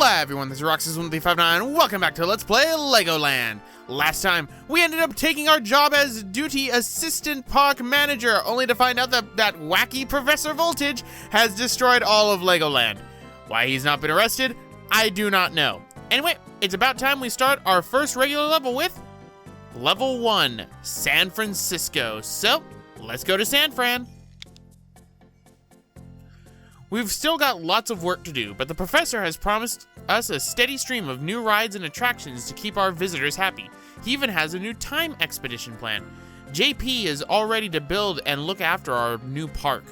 Hola everyone, this is Roxas1359. Welcome back to Let's Play Legoland. Last time, we ended up taking our job as duty assistant park manager, only to find out that that wacky Professor Voltage has destroyed all of Legoland. Why he's not been arrested, I do not know. Anyway, it's about time we start our first regular level with Level 1, San Francisco. So, let's go to San Fran. We've still got lots of work to do, but the professor has promised us a steady stream of new rides and attractions to keep our visitors happy. He even has a new time expedition plan. JP is all ready to build and look after our new park.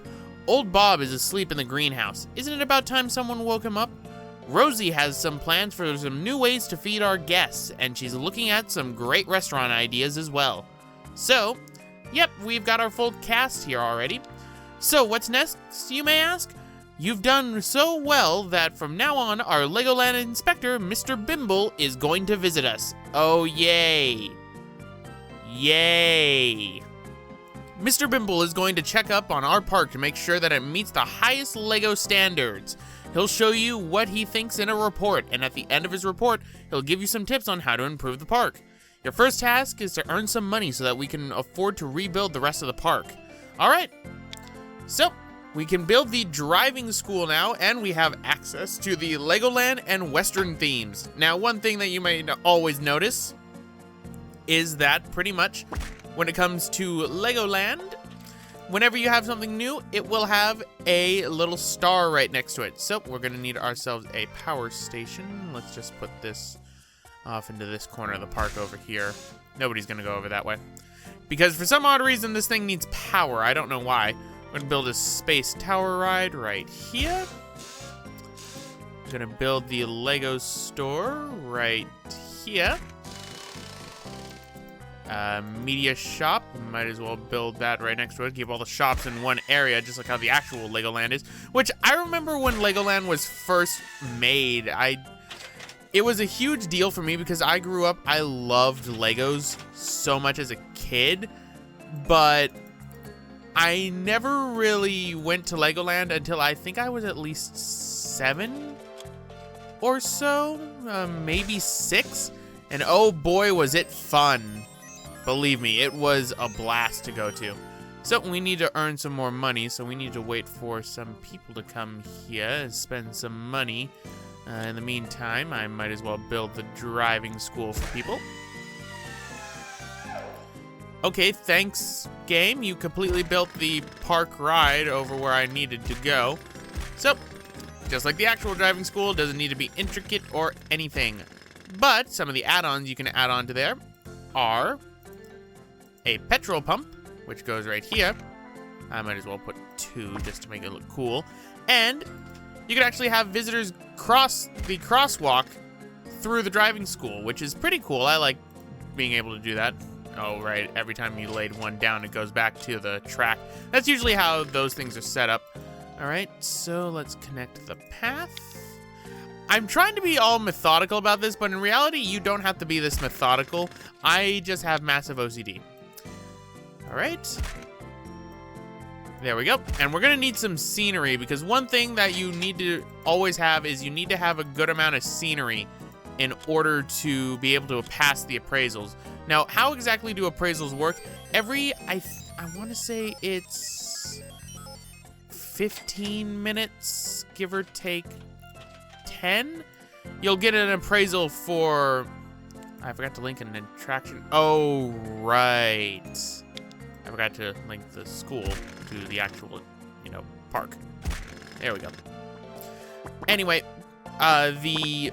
Old Bob is asleep in the greenhouse. Isn't it about time someone woke him up? Rosie has some plans for some new ways to feed our guests, and she's looking at some great restaurant ideas as well. So, yep, we've got our full cast here already. So what's next, you may ask? You've done so well that from now on, our Legoland inspector, Mr. Bimble, is going to visit us. Oh, yay. Yay. Mr. Bimble is going to check up on our park to make sure that it meets the highest Lego standards. He'll show you what he thinks in a report, and at the end of his report, he'll give you some tips on how to improve the park. Your first task is to earn some money so that we can afford to rebuild the rest of the park. All right. So, we can build the driving school now, and we have access to the Legoland and Western themes. Now, one thing that you may always notice is that pretty much when it comes to Legoland, whenever you have something new, it will have a little star right next to it. So we're gonna need ourselves a power station. Let's just put this off into this corner of the park over here. Nobody's gonna go over that way. Because for some odd reason, this thing needs power. I don't know why. We're gonna build a space tower ride right here. We're gonna build the Lego store right here. Media shop, might as well build that right next to it. Keep all the shops in one area, just like how the actual Legoland is. Which I remember when Legoland was first made, it was a huge deal for me because I grew up, I loved Legos so much as a kid, but I never really went to Legoland until I think I was at least 7 or so, maybe 6. And oh boy, was it fun. Believe me, it was a blast to go to. So we need to earn some more money, so we need to wait for some people to come here and spend some money. In the meantime, I might as well build the driving school for people. Okay, thanks, game. You completely built the park ride over where I needed to go. So, just like the actual driving school, doesn't need to be intricate or anything. But some of the add-ons you can add on to there are a petrol pump, which goes right here. I might as well put 2 just to make it look cool. And you can actually have visitors cross the crosswalk through the driving school, which is pretty cool. I like being able to do that. Oh, right. Every time you laid one down, it goes back to the track. That's usually how those things are set up. All right, so let's connect the path. I'm trying to be all methodical about this, but in reality, you don't have to be this methodical. I just have massive OCD. All right. There we go. And we're going to need some scenery, because one thing that you need to always have is you need to have a good amount of scenery in order to be able to pass the appraisals. Now, how exactly do appraisals work? I want to say it's 15 minutes, give or take 10. You'll get an appraisal for, I forgot to link an attraction. Oh, right. I forgot to link the school to the actual, park. There we go. Anyway, the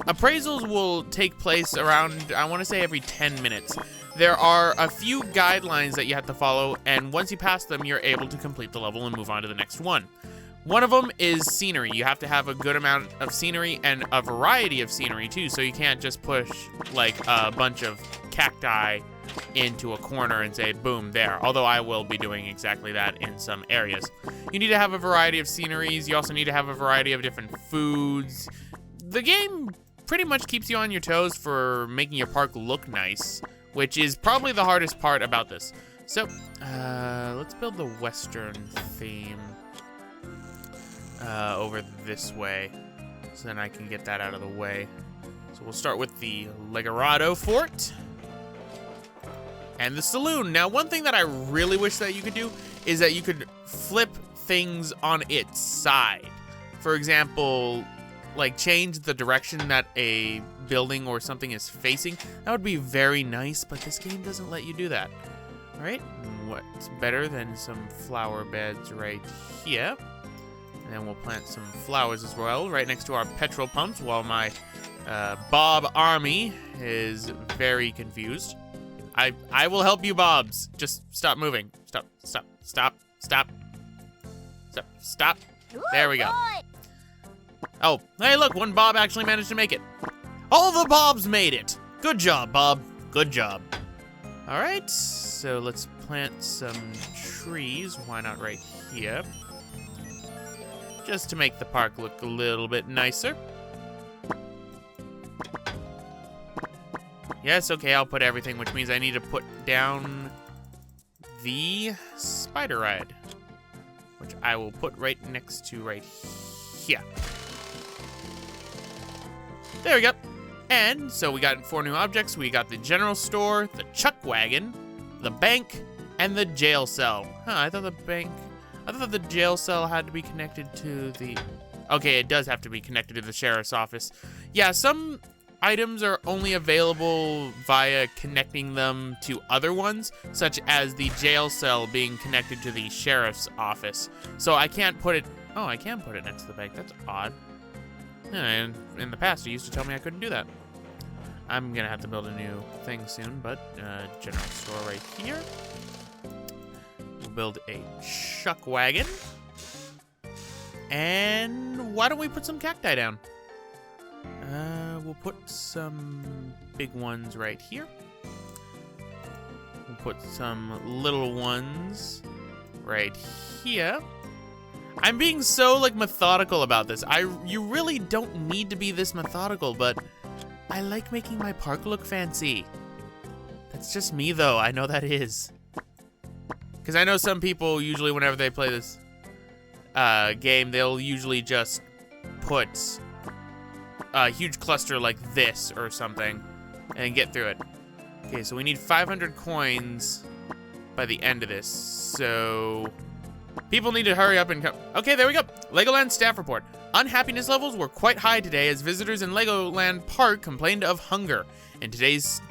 appraisals will take place around, I want to say, every 10 minutes. There are a few guidelines that you have to follow, and once you pass them, you're able to complete the level and move on to the next one. One of them is scenery. You have to have a good amount of scenery and a variety of scenery, too, so you can't just push, like, a bunch of cacti into a corner and say, boom, there. Although I will be doing exactly that in some areas. You need to have a variety of sceneries. You also need to have a variety of different foods. The game pretty much keeps you on your toes for making your park look nice, which is probably the hardest part about this. So, let's build the Western theme over this way. So then I can get that out of the way. So we'll start with the Legorado Fort. And the saloon. Now, one thing that I really wish that you could do is that you could flip things on its side. For example, like change the direction that a building or something is facing. That would be very nice, but this game doesn't let you do that. All right, what's better than some flower beds right here? And then we'll plant some flowers as well right next to our petrol pumps while my Bob army is very confused. I will help you, Bobs. Just stop moving. Stop. There we go. Oh, hey, look, one Bob actually managed to make it. All the Bobs made it. Good job, Bob. Good job. All right, so let's plant some trees. Why not right here? Just to make the park look a little bit nicer. Yes, okay, I'll put everything, which means I need to put down the spider ride, which I will put right next to right here. There we go. And so we got 4 new objects. We got the general store, the chuck wagon, the bank, and the jail cell. Huh, I thought the jail cell had to be connected to the... Okay, it does have to be connected to the sheriff's office. Yeah, some items are only available via connecting them to other ones, such as the jail cell being connected to the sheriff's office. So I can't put it... Oh, I can put it next to the bank. That's odd. And in the past, it used to tell me I couldn't do that. I'm gonna have to build a new thing soon, but general store right here. We'll build a chuck wagon. And why don't we put some cacti down? We'll put some big ones right here. We'll put some little ones right here. I'm being so, like, methodical about this. You really don't need to be this methodical, but I like making my park look fancy. That's just me, though. I know that is. Because I know some people, usually whenever they play this game, they'll usually just put a huge cluster like this or something and get through it. Okay, so we need 500 coins by the end of this. So people need to hurry up and come. Okay, there we go. Legoland staff report. Unhappiness levels were quite high today as visitors in Legoland Park complained of hunger. In today's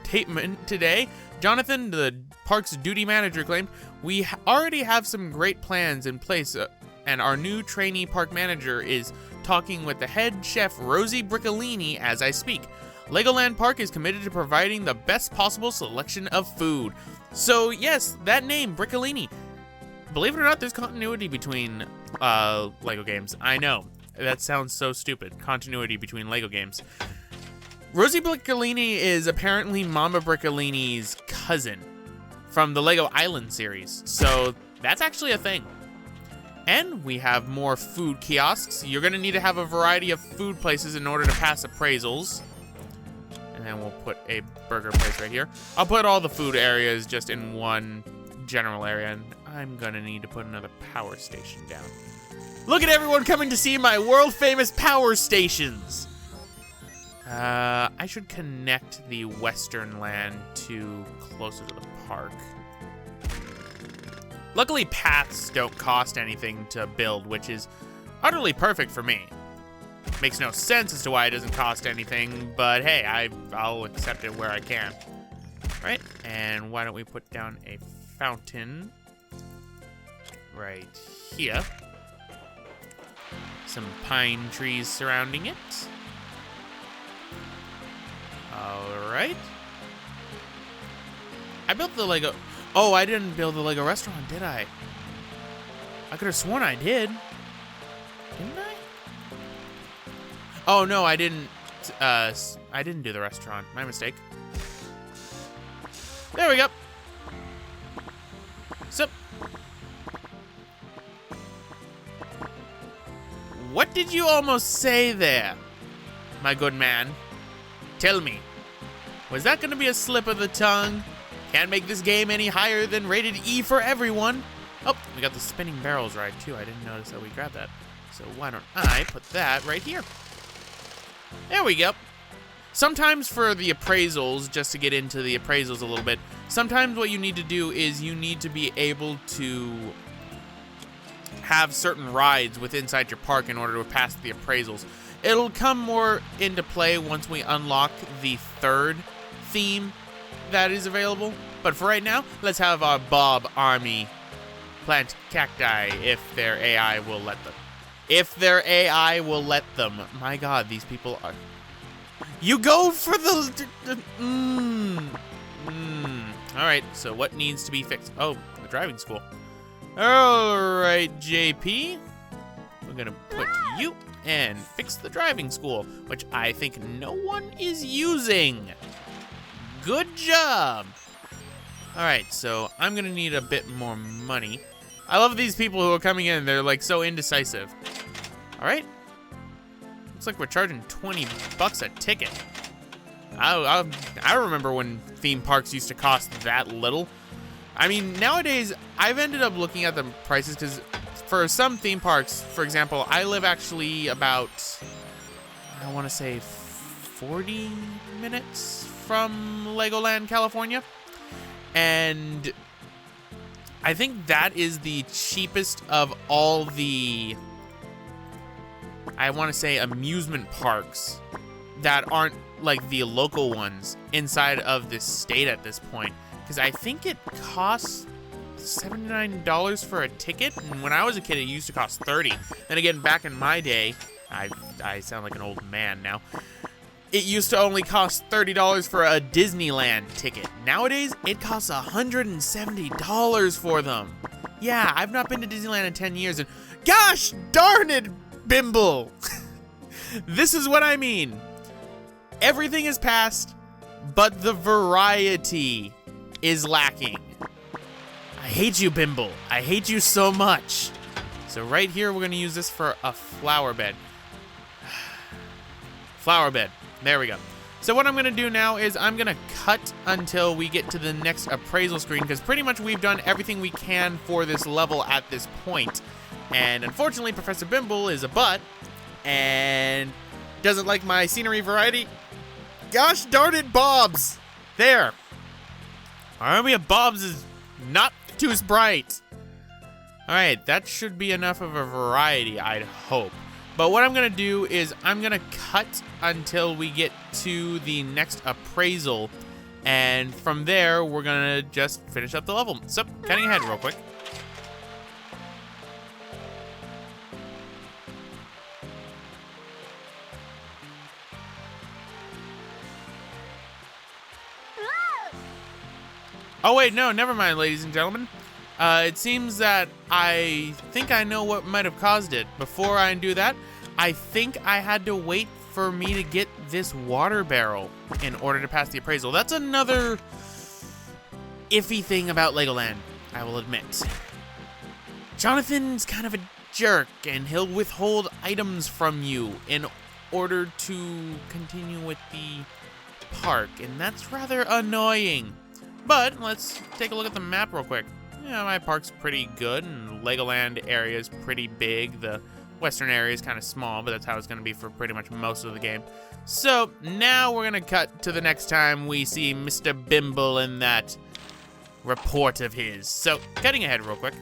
statement today, Jonathan, the park's duty manager, claimed, "We already have some great plans in place, and our new trainee park manager is talking with the head chef Rosie Briccolini as I speak. Legoland Park is committed to providing the best possible selection of food." So yes, that name, Briccolini. Believe it or not, there's continuity between Lego games. I know, that sounds so stupid. Continuity between Lego games. Rosie Briccolini is apparently Mama Briccolini's cousin from the Lego Island series. So that's actually a thing. And we have more food kiosks. You're gonna need to have a variety of food places in order to pass appraisals. And then we'll put a burger place right here. I'll put all the food areas just in one general area, and I'm gonna need to put another power station down. Look at everyone coming to see my world-famous power stations! I should connect the western land to closer to the park. Luckily, paths don't cost anything to build, which is utterly perfect for me. Makes no sense as to why it doesn't cost anything, but hey, I'll accept it where I can. Right, and why don't we put down a fountain right here. Some pine trees surrounding it. All right. I built the Lego... Oh, I didn't build the Lego restaurant, did I? I could have sworn I did. Didn't I? Oh, no, I didn't do the restaurant. My mistake. There we go. So, what did you almost say there, my good man? Tell me, was that going to be a slip of the tongue? Can't make this game any higher than rated E for everyone. Oh, we got the spinning barrels right too. I didn't notice that we grabbed that. So why don't I put that right here? There we go. Sometimes for the appraisals, just to get into the appraisals a little bit, sometimes what you need to do is you need to be able to have certain rides within inside your park in order to pass the appraisals. It'll come more into play once we unlock the third theme that is available. But for right now, let's have our Bob Army plant cacti if their AI will let them. If their AI will let them. My God, these people are... You go for the... Alright, so what needs to be fixed? Oh, the driving school. Alright, JP. We're gonna put you and fix the driving school, which I think no one is using. Good job. Alright, so I'm gonna need a bit more money. I love these people who are coming in. They're like so indecisive. Alright. Looks like we're charging 20 bucks a ticket. I remember when theme parks used to cost that little. I mean, nowadays, I've ended up looking at the prices because for some theme parks, for example, I live actually about, I want to say 40 minutes from Legoland, California. And I think that is the cheapest of all the, I want to say, amusement parks that aren't like the local ones inside of this state at this point. Because I think it costs $79 for a ticket, and when I was a kid, it used to cost $30. And again, back in my day, I sound like an old man now. It used to only cost $30 for a Disneyland ticket. Nowadays, it costs $170 for them. Yeah, I've not been to Disneyland in 10 years, and gosh darn it, Bimble! This is what I mean. Everything is passed, but the variety is lacking. I hate you, Bimble. I hate you so much. So right here, we're gonna use this for a flower bed. Flower bed. There we go. So what I'm gonna do now is I'm gonna cut until we get to the next appraisal screen, because pretty much we've done everything we can for this level at this point. And unfortunately, Professor Bimble is a butt and doesn't like my scenery variety. Gosh darn it, Bobs! There. Our army of Bobs is not too bright. Alright, that should be enough of a variety, I'd hope. But what I'm going to do is I'm going to cut until we get to the next appraisal. And from there, we're going to just finish up the level. So, cutting ahead real quick. Oh wait, no, never mind, ladies and gentlemen. It seems that I think I know what might have caused it. Before I do that, I think I had to wait for me to get this water barrel in order to pass the appraisal. That's another iffy thing about Legoland, I will admit. Jonathan's kind of a jerk, and he'll withhold items from you in order to continue with the park, and that's rather annoying. But let's take a look at the map real quick. Yeah, my park's pretty good, and Legoland area is pretty big. The western area is kind of small, but that's how it's going to be for pretty much most of the game. So now we're going to cut to the next time we see Mr. Bimble in that report of his. So cutting ahead real quick.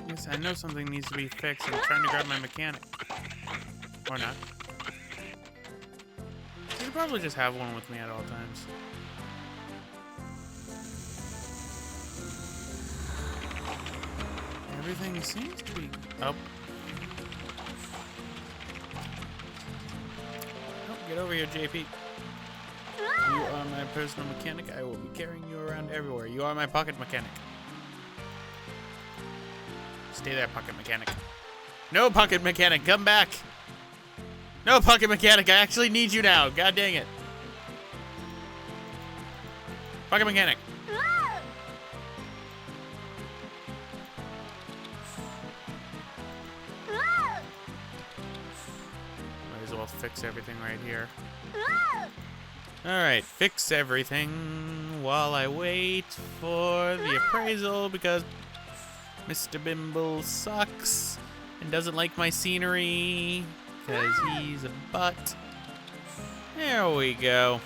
Yes, I know something needs to be fixed. I'm trying to grab my mechanic. Or not. I should probably just have one with me at all times. Everything seems to be... Oh. Oh, get over here, JP. You are my personal mechanic. I will be carrying you around everywhere. You are my pocket mechanic. Stay there, pocket mechanic. No, pocket mechanic, come back. No, pocket mechanic, I actually need you now. God dang it. Pocket mechanic. Fix everything right here. Alright, fix everything while I wait for the appraisal because Mr. Bimble sucks and doesn't like my scenery because he's a butt. There we go.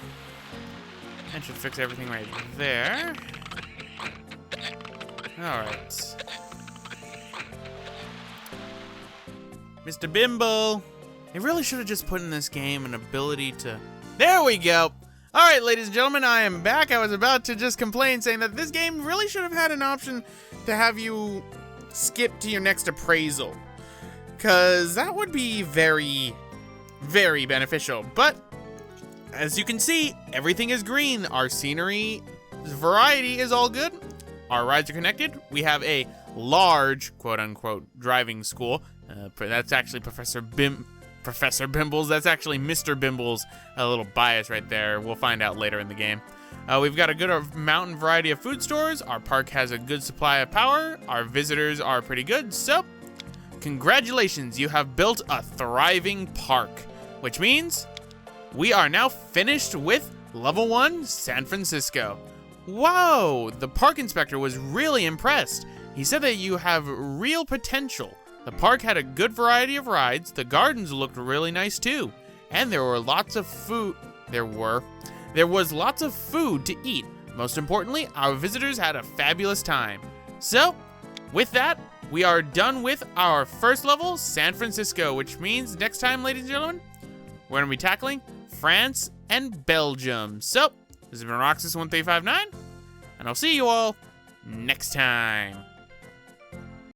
That should fix everything right there. Alright. Mr. Bimble. They really should have just put in this game an ability to... There we go! Alright, ladies and gentlemen, I am back. I was about to just complain, saying that this game really should have had an option to have you skip to your next appraisal. Because that would be very, very beneficial. But, as you can see, everything is green. Our scenery variety is all good. Our rides are connected. We have a large, quote-unquote, driving school. That's actually Professor Bimble's. That's actually Mr. Bimble's. A little bias right there. We'll find out later in the game. We've got a good mountain variety of food stores. Our park has a good supply of power. Our visitors are pretty good. So, congratulations, you have built a thriving park, which means we are now finished with Level 1 San Francisco. Wow, the park inspector was really impressed. He said that you have real potential. The park had a good variety of rides. The gardens looked really nice too. And there were lots of food. There was lots of food to eat. Most importantly, our visitors had a fabulous time. So, with that, we are done with our first level, San Francisco, which means next time, ladies and gentlemen, we're going to be tackling France and Belgium. So, this has been Roxas1359, and I'll see you all next time.